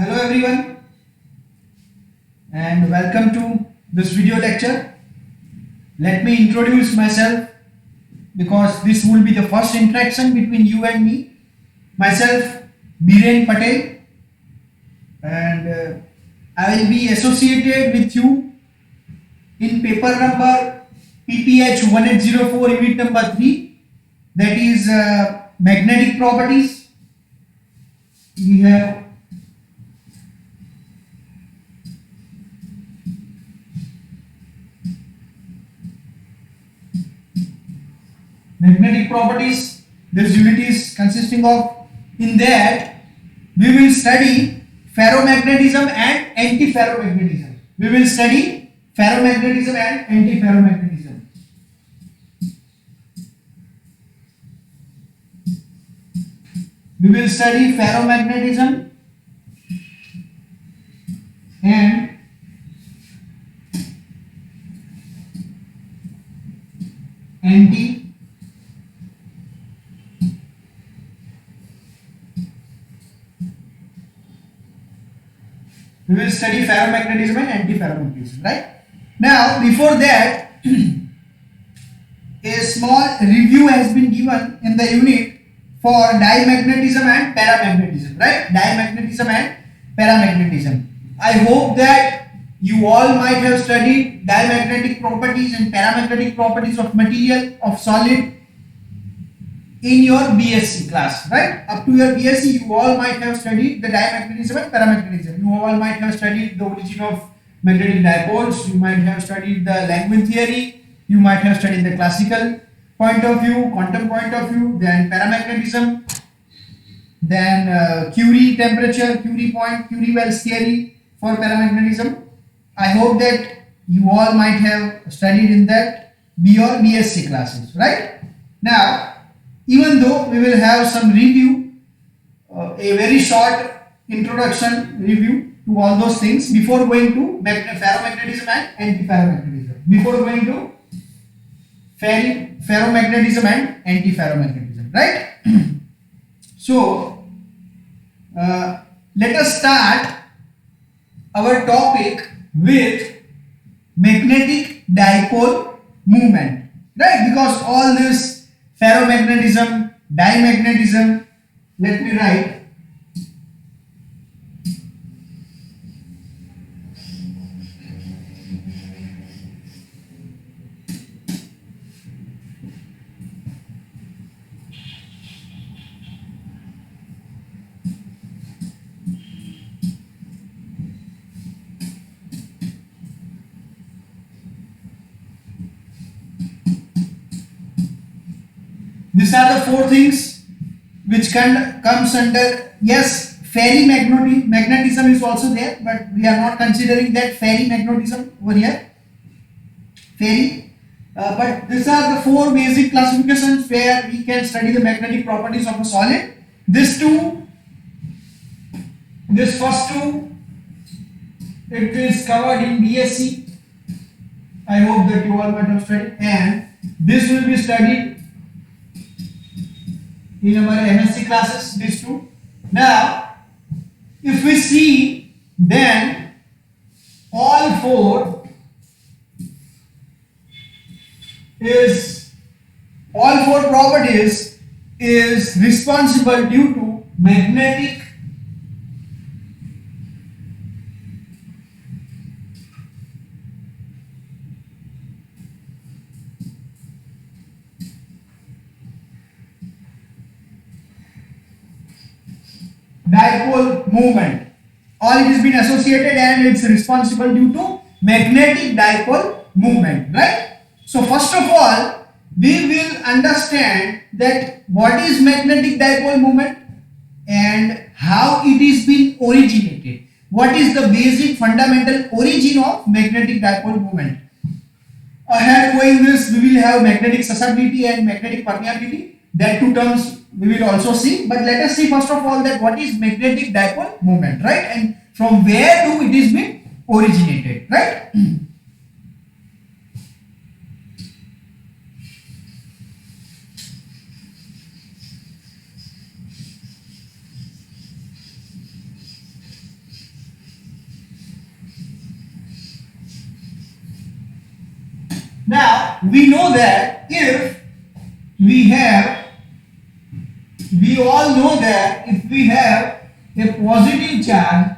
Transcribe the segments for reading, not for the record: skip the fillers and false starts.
Hello everyone and welcome to this video lecture. Let me introduce myself because this will be the first interaction between you and me. Myself Biren Patel, and I will be associated with you in paper number PPH 1804 unit number 3, that is magnetic properties. We have magnetic properties. This unit is consisting of, in that we will study ferromagnetism and antiferromagnetism. We will study ferromagnetism and antiferromagnetism. We will study ferromagnetism and anti we will study ferromagnetism and antiferromagnetism, right? Now, before that, a small review has been given in the unit for dimagnetism and paramagnetism, right? Dimagnetism and paramagnetism. I hope that you all might have studied diamagnetic properties and paramagnetic properties of material, of solid, in your BSc class, right? Up to your BSc, you all might have studied the dimagnetism and paramagnetism. You all might have studied the origin of magnetic dipoles. You might have studied the Langevin theory. You might have studied the classical point of view, quantum point of view, then paramagnetism, then Curie temperature, Curie point, Curie Wells theory for paramagnetism. I hope that you all might have studied in that your BSc classes, right? Now, even though we will have some review, a very short introduction review to all those things before going to ferromagnetism and antiferromagnetism. Before going to ferromagnetism and antiferromagnetism, right? So, let us start our topic with magnetic dipole movement, right? Because all this ferromagnetism, dimagnetism, let me write. These are the four things which comes under, yes, ferrimagnetism is also there, but we are not considering that ferrimagnetism over here. But these are the four basic classifications where we can study the magnetic properties of a solid. This first two, it is covered in BSc. I hope that you all might have studied, and this will be studied in our MSc classes, these two. Now, if we see, then all four properties is responsible due to magnetic dipole movement. All it has been associated and it's responsible due to magnetic dipole movement, right? So first of all, we will understand that what is magnetic dipole movement and how it is been originated. What is the basic fundamental origin of magnetic dipole movement? Ahead going this, we will have magnetic susceptibility and magnetic permeability. That two terms we will also see, but let us see first of all that what is magnetic dipole moment, right? And from where do it is been originated, right? Now we know that if we all know that if we have a positive charge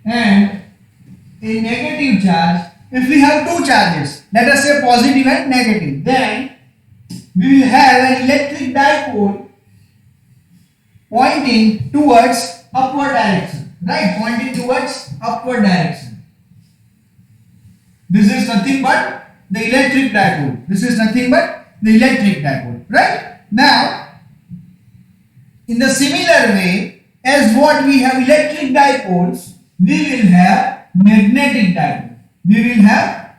and a negative charge, if we have two charges, let us say positive and negative, then we will have an electric dipole pointing towards upward direction, right? Pointing towards upward direction. This is nothing but the electric dipole. This is nothing but the electric dipole, right? Now, in the similar way as what we have electric dipoles, we will have magnetic dipole. We will have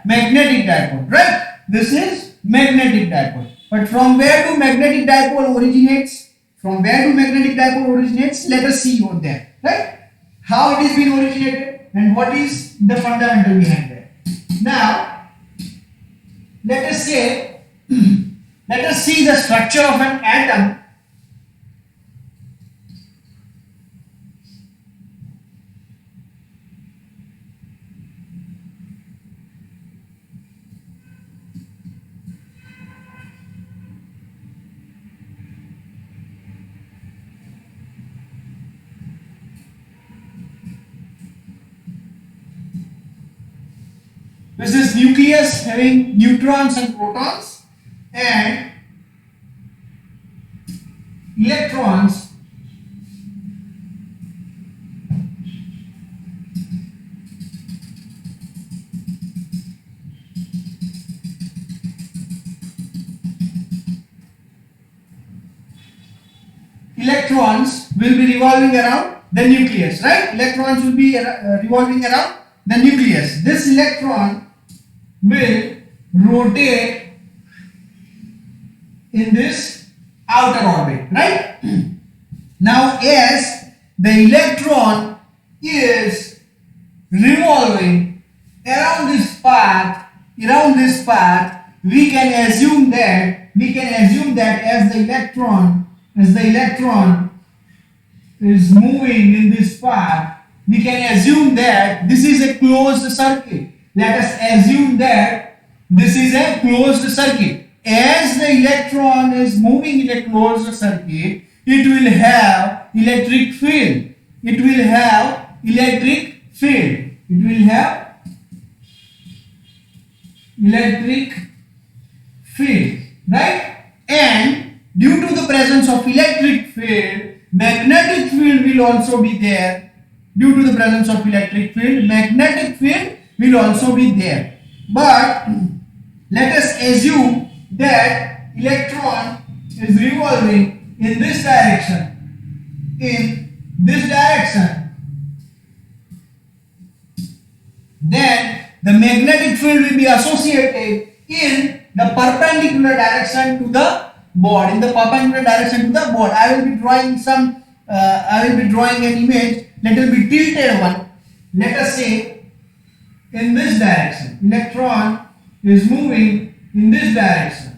magnetic dipole, right? This is magnetic dipole. But from where do magnetic dipole originates? From where do magnetic dipole originates? Let us see over there, right? How it is being originated and what is the fundamental behind that. Now, let us say, let us see the structure of an atom. This is nucleus having neutrons and protons and electrons will be revolving around the nucleus, right? Electrons will be revolving around the nucleus. This electron will rotate in this outer orbit, right? Now, as the electron is revolving around this path, we can assume that as the electron is moving in this path, we can assume that this is a closed circuit. Let us assume that this is a closed circuit. As the electron is moving in a closed circuit, it will have electric field. It will have electric field. It will have electric field, right? And due to the presence of electric field, magnetic field will also be there. Due to the presence of electric field, magnetic field will also be there. But let us assume that electron is revolving in this direction. Then the magnetic field will be associated in the perpendicular direction to the board. I will be drawing an image, little bit tilted one. Let us say in this direction, electron is moving in this direction.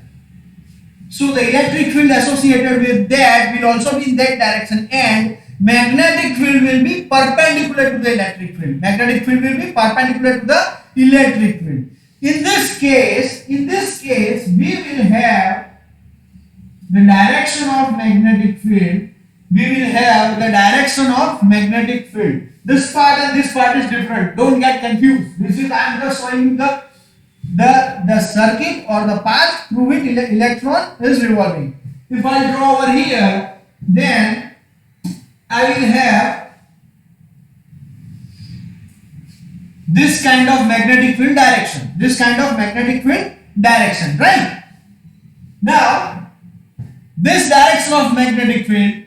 So the electric field associated with that will also be in that direction, and magnetic field will be perpendicular to the electric field. In this case, we will have the direction of magnetic field. This part and this part is different. Don't get confused. I am just showing you the circuit or the path through which electron is revolving. If I draw over here, then I will have this kind of magnetic field direction. Right? Now, this direction of magnetic field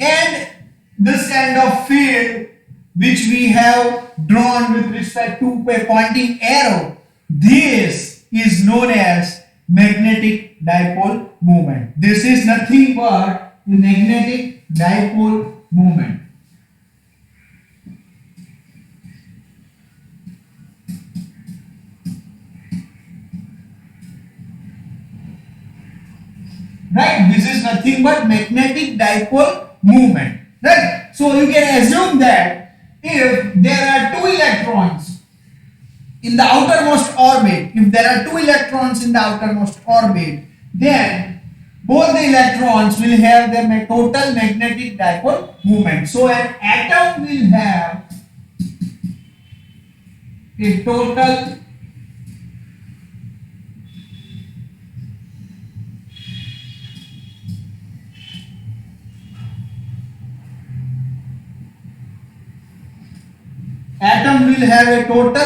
and this kind of field which we have drawn with respect to a pointing arrow, this is known as magnetic dipole moment. This is nothing but the magnetic dipole moment. right? This is nothing but magnetic dipole moment, right? So you can assume that if there are two electrons in the outermost orbit, if there are two electrons in the outermost orbit, then both the electrons will have the total magnetic dipole moment. So an atom will have a total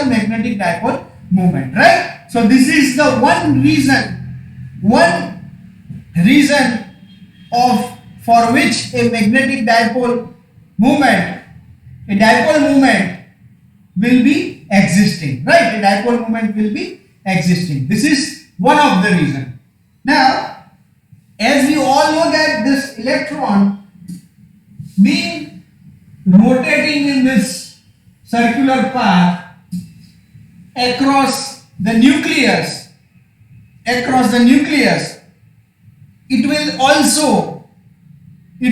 magnetic dipole moment, right? So this is the one reason of for which a magnetic dipole moment, will be existing, right? A dipole moment will be existing. This is one of the reason. Now, as we all know that this electron being rotating in this circular path across the nucleus, it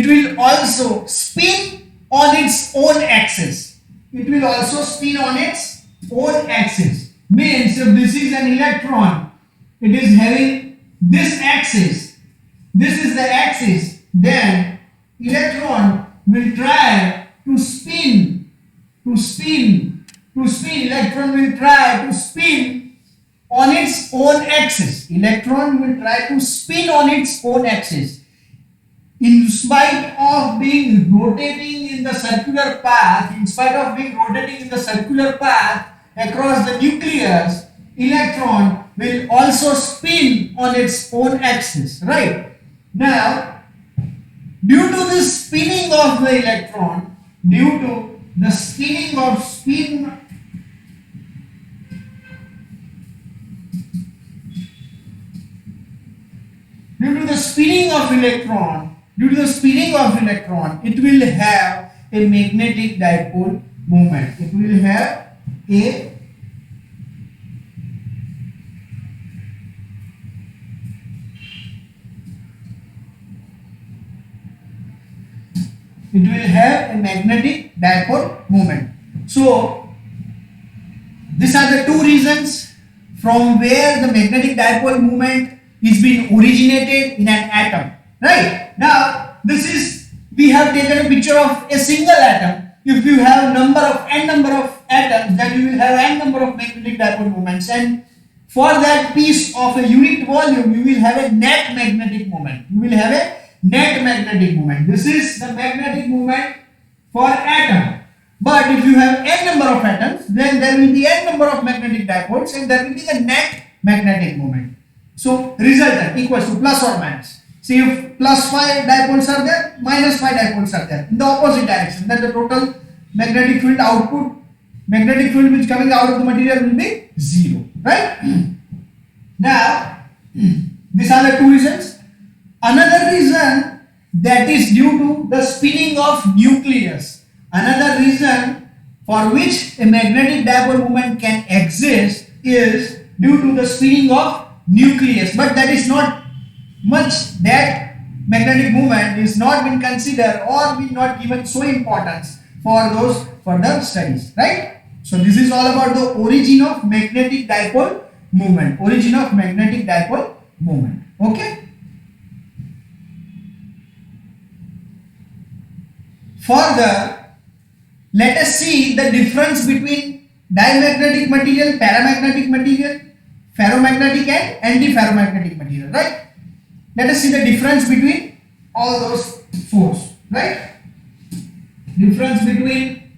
will also spin on its own axis. Means if this is an electron, it is having this axis. This is the axis. Then electron will try to spin. Electron will try to spin on its own axis. In spite of being rotating in the circular path, across the nucleus, electron will also spin on its own axis, right? Now, due to the spinning of the electron, due to the spinning of electron, it will have a magnetic dipole moment. So these are the two reasons from where the magnetic dipole moment is being originated in an atom, right? Now we have taken a picture of a single atom. If you have n number of atoms, then you will have n number of magnetic dipole moments, and for that piece of a unit volume you will have a net magnetic moment. This is the magnetic moment for atom. But if you have n number of atoms, then there will be n number of magnetic dipoles and there will be the net magnetic moment. So resultant equals to plus or minus. See, if plus 5 dipoles are there, minus 5 dipoles are there in the opposite direction, then the total magnetic field which coming out of the material will be 0, right? Now, these are the two reasons. Another reason, that is due to the spinning of nucleus. Another reason for which a magnetic dipole moment can exist is due to the spinning of nucleus, but that is not much, that magnetic moment is not been considered or been not given so importance for those further studies, right? So this is all about the origin of magnetic dipole moment. Okay. Further, let us see the difference between diamagnetic material, paramagnetic material, ferromagnetic and antiferromagnetic material, right? Let us see the difference between all those four, right? Difference between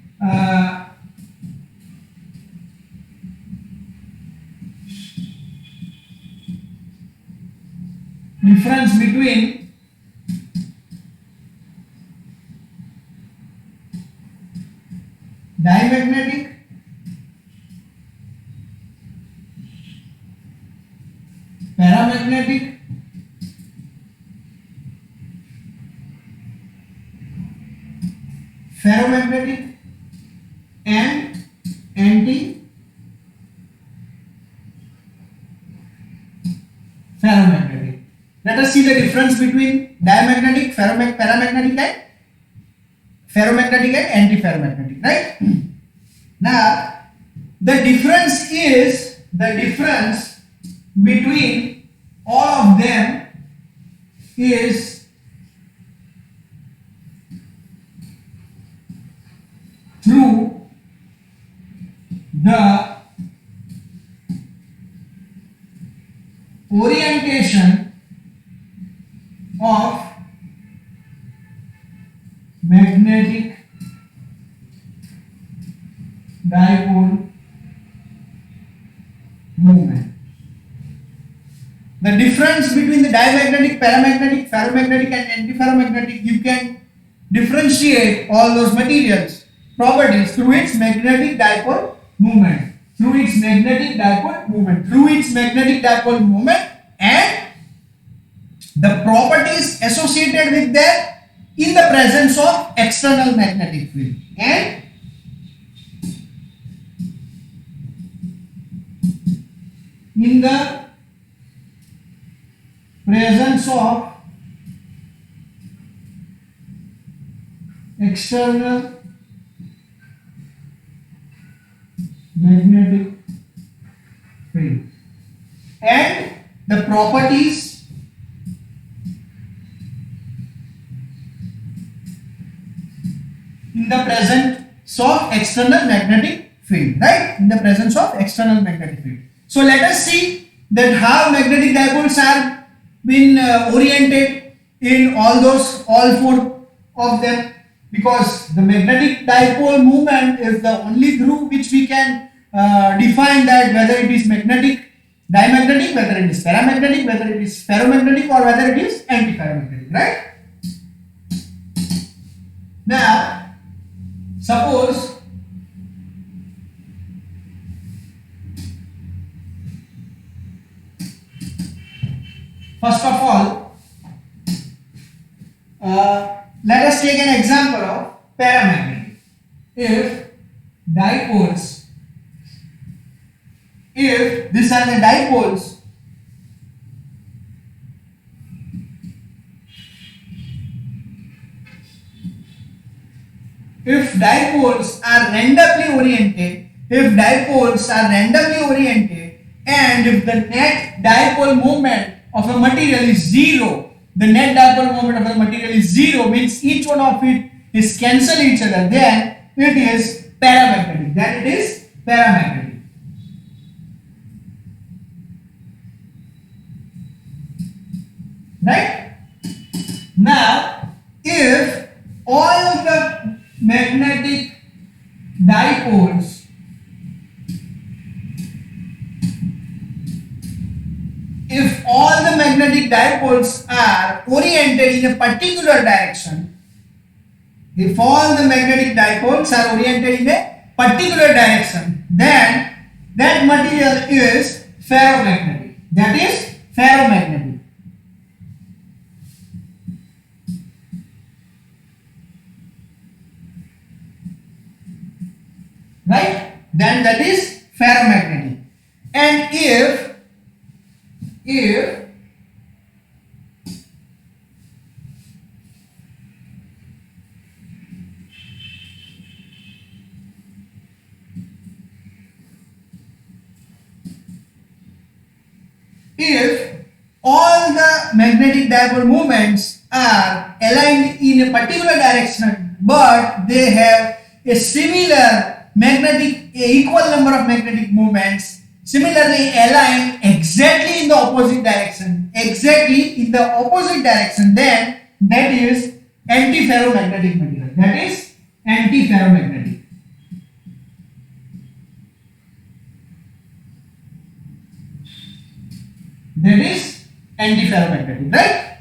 diamagnetic paramagnetic ferromagnetic and anti-ferromagnetic. Let us us see the difference between diamagnetic, paramagnetic and ferromagnetic and antiferromagnetic, right? Now, the difference between all of them is through the orientation of magnetic dipole moment. The difference between the diamagnetic, paramagnetic, ferromagnetic and antiferromagnetic, you can differentiate all those materials properties through its magnetic dipole moment. Through its magnetic dipole moment and the properties associated with that in the presence of external magnetic field. And in the presence of external magnetic field and the properties in the presence of external magnetic field, right? In the presence of external magnetic field. So let us see that how magnetic dipoles are been oriented in all four of them, because the magnetic dipole moment is the only through which we can define that whether it is magnetic, diamagnetic, whether it is paramagnetic, whether it is ferromagnetic or whether it is antiferromagnetic, right? Now, suppose first of all, let us take an example of paramagnetic. If these are the dipoles, if dipoles are randomly oriented, and if the net dipole moment of a material is zero, means each one of it is cancel each other, then it is paramagnetic. Right? Now, if all the magnetic dipoles are oriented in a particular direction, then that material is ferromagnetic. Right? Then that is ferromagnetic. And if all the magnetic dipole moments are aligned in a particular direction, but they have a equal number of magnetic moments similarly aligned exactly in the opposite direction, then that is antiferromagnetic material. Right?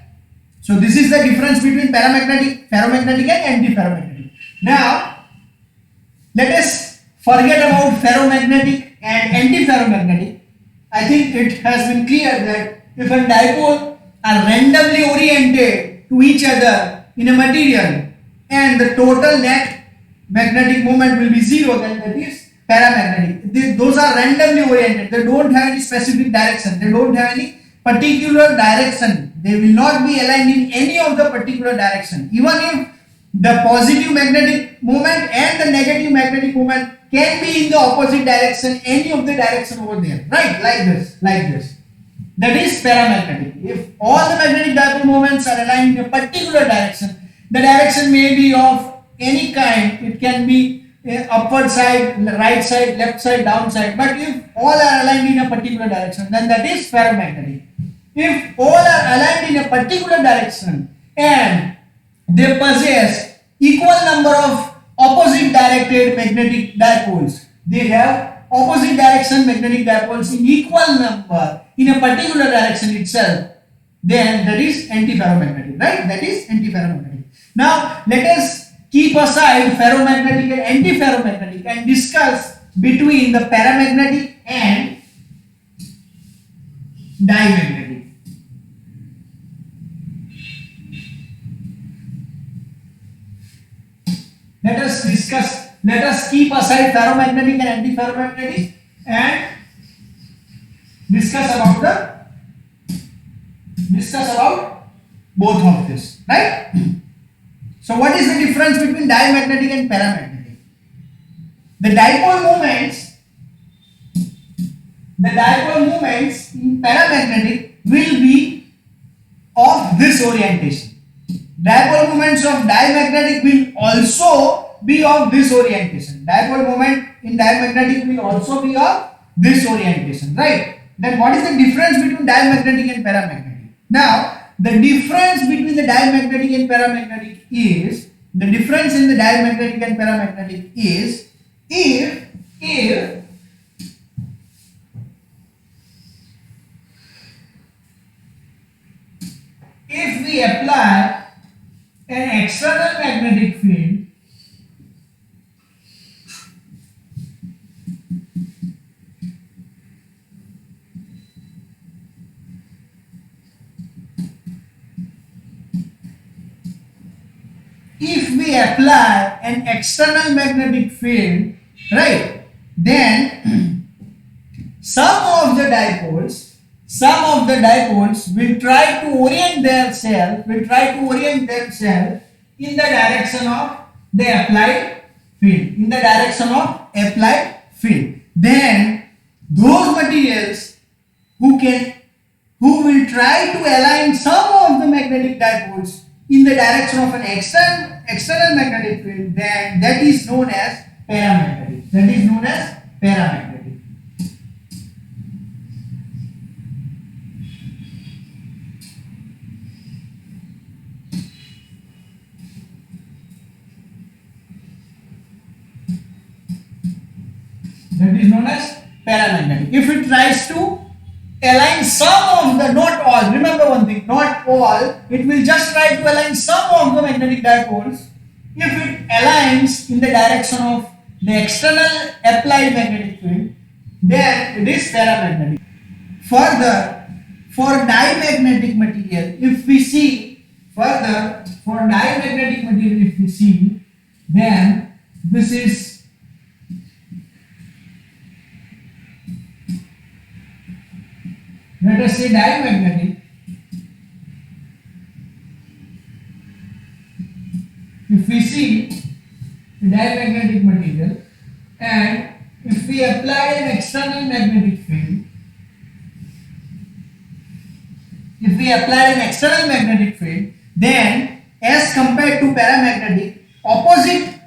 So this is the difference between paramagnetic, ferromagnetic and antiferromagnetic. Now, let us forget about ferromagnetic and antiferromagnetic. I think it has been clear that if a dipole are randomly oriented to each other in a material and the total net magnetic moment will be zero, then that is paramagnetic. Those are randomly oriented. They don't have any specific direction. They don't have any particular direction. They will not be aligned in any of the particular direction. Even if the positive magnetic moment and the negative magnetic moment can be in the opposite direction, any of the direction over there, right? Like this, like this. That is paramagnetic. If all the magnetic dipole moments are aligned in a particular direction, the direction may be of any kind. It can be upward side, right side, left side, down side. But if all are aligned in a particular direction, then that is paramagnetic. If all are aligned in a particular direction and they possess equal number of opposite directed magnetic dipoles, they have opposite direction magnetic dipoles in equal number in a particular direction itself, then that is antiferromagnetic, right? That is antiferromagnetic. Now let us keep aside ferromagnetic and antiferromagnetic and discuss between the paramagnetic and dimagnetic. Let us discuss, let us keep aside ferromagnetic and antiferromagnetic and discuss about both of this, right? So what is the difference between diamagnetic and paramagnetic? The dipole moments in paramagnetic will be of this orientation. Dipole moments of diamagnetic will also be of this orientation. Dipole moment in diamagnetic will also be of this orientation, right? Then what is the difference between diamagnetic and paramagnetic? Now, the difference between the diamagnetic and paramagnetic is, the difference in the diamagnetic and paramagnetic is, if we apply an external magnetic field right, then some of the dipoles will try to orient themselves in the direction of the applied field. Then those materials who will try to align some of the magnetic dipoles in the direction of an external magnetic field, then that is known as paramagnetic. If it tries to align some of the, not all, remember one thing, not all, it will just try to align some of the magnetic dipoles. If it aligns in the direction of the external applied magnetic field, then it is paramagnetic. Further, for diamagnetic material, if we see, then this is let us say diamagnetic. If we see the diamagnetic material and if we apply an external magnetic field, then as compared to paramagnetic, opposite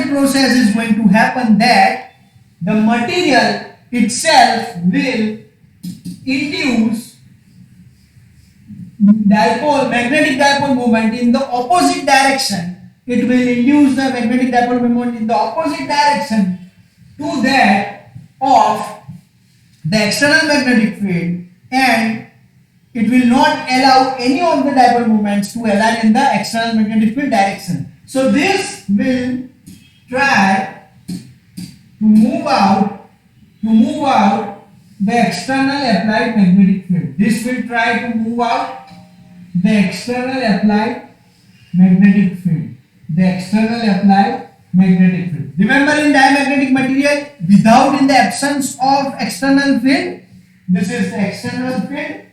process is going to happen, that the material itself will induce magnetic dipole moment in the opposite direction. It will induce the magnetic dipole moment in the opposite direction to that of the external magnetic field, and it will not allow any of the dipole moments to align in the external magnetic field direction. So this will try to move out the external applied magnetic field. This will try to move out the external applied magnetic field. Remember, in diamagnetic material, in the absence of external field, This is the external field.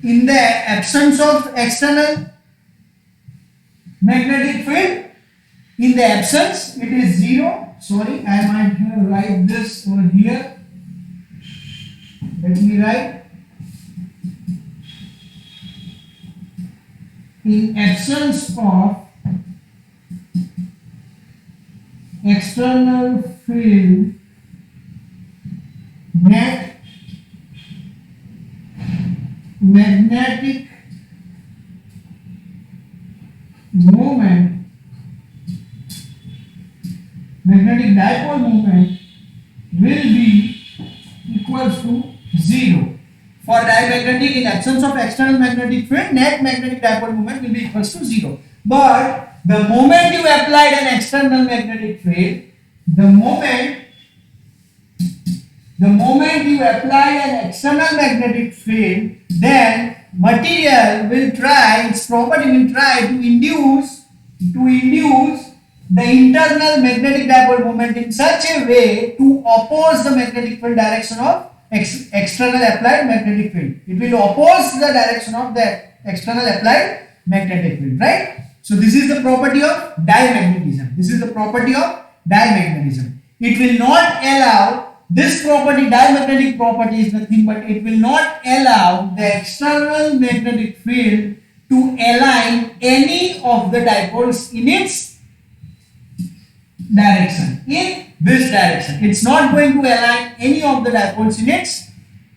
In the absence of external magnetic field, in the absence it is zero. Sorry, I might write this over here. Let me write. In absence of external field, net magnetic moment, magnetic dipole moment will be equals to 0. For diamagnetic, in absence of external magnetic field, net magnetic dipole moment will be equals to 0. But the moment you applied an external magnetic field, the moment you apply an external magnetic field, then material will try, its property will try to induce the internal magnetic dipole moment in such a way to oppose the magnetic field direction of external applied magnetic field. It will oppose the direction of the external applied magnetic field, right? So this is the property of diamagnetism. This is the property of diamagnetism. It will not allow, this property, diamagnetic property, is nothing but it will not allow the external magnetic field to align any of the dipoles in its direction, in this direction. It's not going to align any of the dipoles in its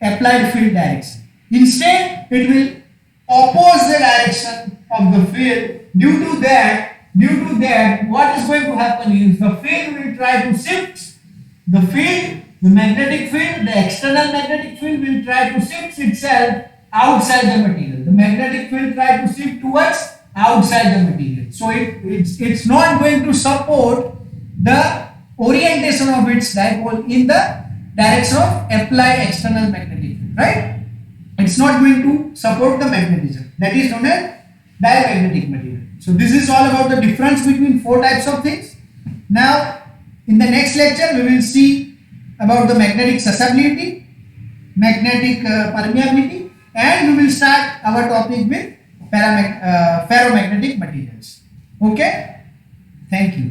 applied field direction. Instead, it will oppose the direction of the field. Due to that, what is going to happen is the field will try to shift the field. The magnetic field, the external magnetic field will try to shift itself outside the material. The magnetic field try to shift towards outside the material. So it's not going to support the orientation of its dipole in the direction of applied external magnetic field, right? It's not going to support the magnetism. That is known as diamagnetic material. So this is all about the difference between 4 types of things. Now, in the next lecture, we will see about the magnetic susceptibility, magnetic permeability, and we will start our topic with ferromagnetic materials. Okay, thank you.